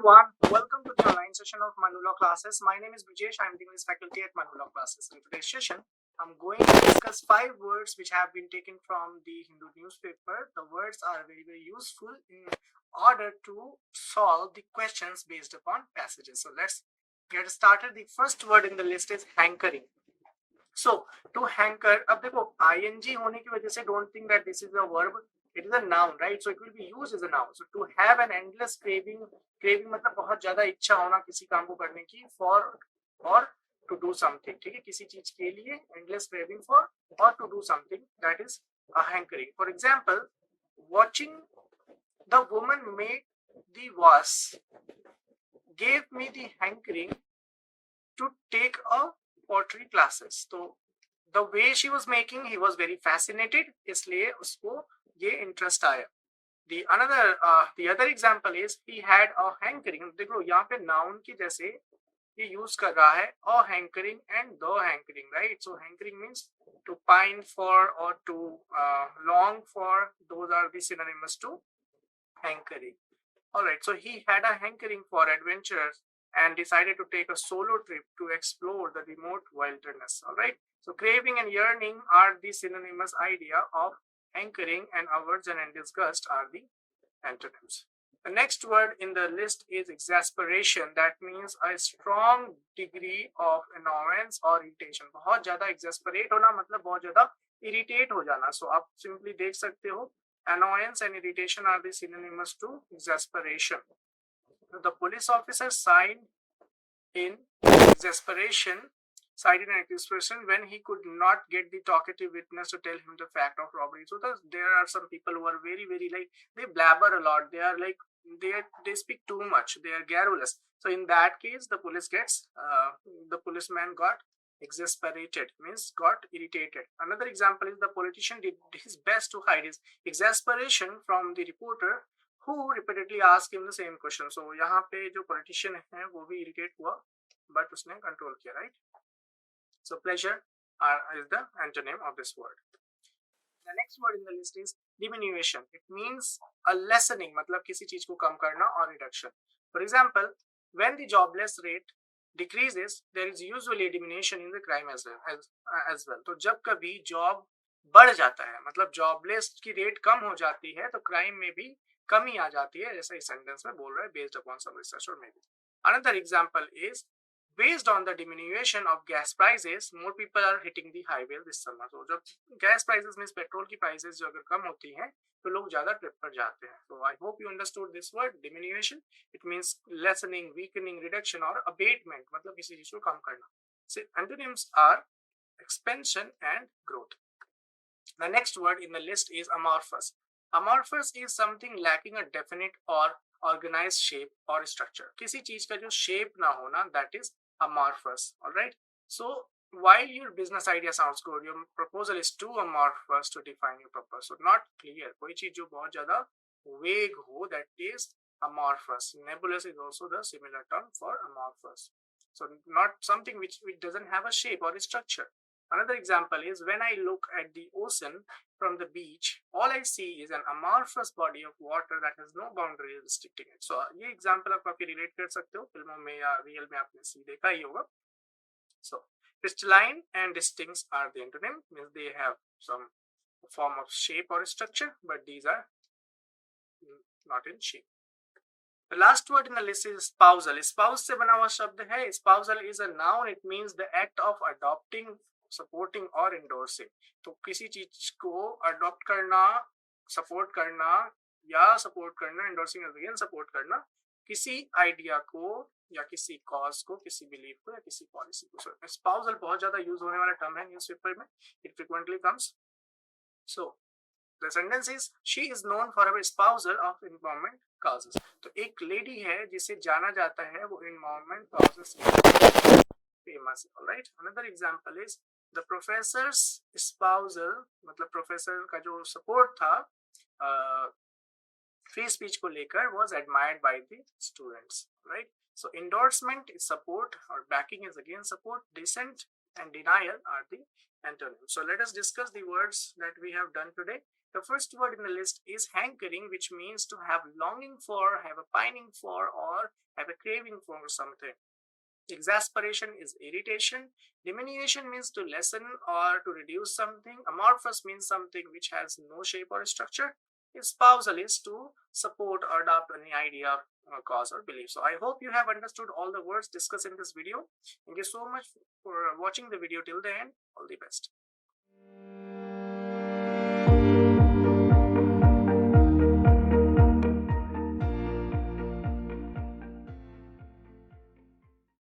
everyone, welcome to the online session of Manu Law Classes. My name is Brijesh. I am the English faculty at Manu Law Classes. In today's session, I'm going to discuss 5 words which have been taken from the Hindu newspaper. The words are very useful in order to solve the questions based upon passages. So let's get started. The first word in the list is hankering. So to hanker, अब देखो ing होने की वजह से don't think that this is a verb. It is a noun, right? So it will be used as a noun. So to have an endless craving मतलब बहुत ज्यादा इच्छा होना किसी काम को करने की, for or to do something. ठीक है, किसी चीज के लिए endless craving for or to do something, that is a hankering. For example, watching the woman make the vase gave me the hankering to take a pottery classes. So the way she was making, he was very fascinated, इसलिए उसको ये interest आया. The other example is he had a hankering. देखो यहाँ पे noun की जैसे ये use कर रहा है a hankering and the hankering, right? So hankering means to pine for or to long for. Those are the synonyms to hankering. All right, so he had a hankering for adventures and decided to take a solo trip to explore the remote wilderness. All right, so craving and yearning are the synonymous idea of hankering, and aversion and disgust are the antonyms. The next word in the list is exasperation. That means a strong degree of annoyance or irritation. बहुत ज़्यादा exasperate होना मतलब बहुत ज़्यादा irritate हो जाना. So आप simply देख सकते हो annoyance and irritation are the synonyms to exasperation. The police officer sighed in exasperation when he could not get the talkative witness to tell him the fact of robbery. So there are some people who are very like, they blabber a lot. They are like, they speak too much. They are garrulous. So in that case, the policeman got exasperated, means got irritated. Another example is the politician did his best to hide his exasperation from the reporter who repeatedly asked him the same question. So यहाँ पे जो politician है वो भी irritate हुआ, but उसने control किया, right? So pleasure is the antonym of this word. The next word in the list is diminution. It means a lessening, मतलब किसी चीज को कम करना or reduction. For example, when the jobless rate decreases, there is usually a diminution in the crime as well. तो जब कभी job बढ़ जाता है, मतलब jobless की rate कम हो जाती है, तो crime में भी कमी आ जाती है, जैसा इस sentence में बोल रहा है, based upon some research or maybe. Another example is, based on the diminution of gas prices, more people are hitting the highway this summer. So जब gas prices means petrol की prices जो अगर कम होती हैं, तो लोग ज़्यादा ट्रिप पर जाते हैं. So I hope you understood this word diminution. It means lessening, weakening, reduction or abatement. मतलब किसी चीज को कम करना. So antonyms are expansion and growth. The next word in the list is amorphous. Amorphous is something lacking a definite or organized shape or structure. किसी चीज का जो shape ना होना, that is amorphous. All right. So while your business idea sounds good, your proposal is too amorphous to define your purpose. So not clear. कोई चीज जो बहुत ज़्यादा vague हो, that is amorphous. Nebulous is also the similar term for amorphous. So not something which doesn't have a shape or a structure. Another example is, when I look at the ocean from the beach, all I see is an amorphous body of water that has no boundary restricting it. So ये example आप काफी relate कर सकते हो, फिल्मों में या real में आपने सी देखा ही होगा. So crystalline and distinct are the antonym, means they have some form of shape or structure, but these are not in shape. The last word in the list is espousal. Espouse से बना हुआ शब्द है. Espousal is a noun. It means the act of adopting, supporting or endorsing. तो किसी चीज को adopt करना, support करना या support करना, endorsing again support करना, किसी idea को या किसी cause को, किसी belief को या किसी policy को. So espousal बहुत ज़्यादा use होने वाला term है newspaper में. It frequently comes. So the sentence is, she is known for her espousal of environment causes. तो एक lady है जिसे जाना जाता है, वो environment causes famous. All right. Another example is, the professor's espousal, मतलब professor का जो support था free speech को लेकर, was admired by the students. Right. So endorsement is support, or backing is again support. Dissent and denial are the antonyms. So let us discuss the words that we have done today. The first word in the list is hankering, which means to have longing for, have a pining for, or have a craving for something. Exasperation is irritation. Diminution means to lessen or to reduce something. Amorphous means something which has no shape or structure. Espousal is to support or adopt any idea, cause, or belief. So I hope you have understood all the words discussed in this video. Thank you so much for watching the video till the end. All the best.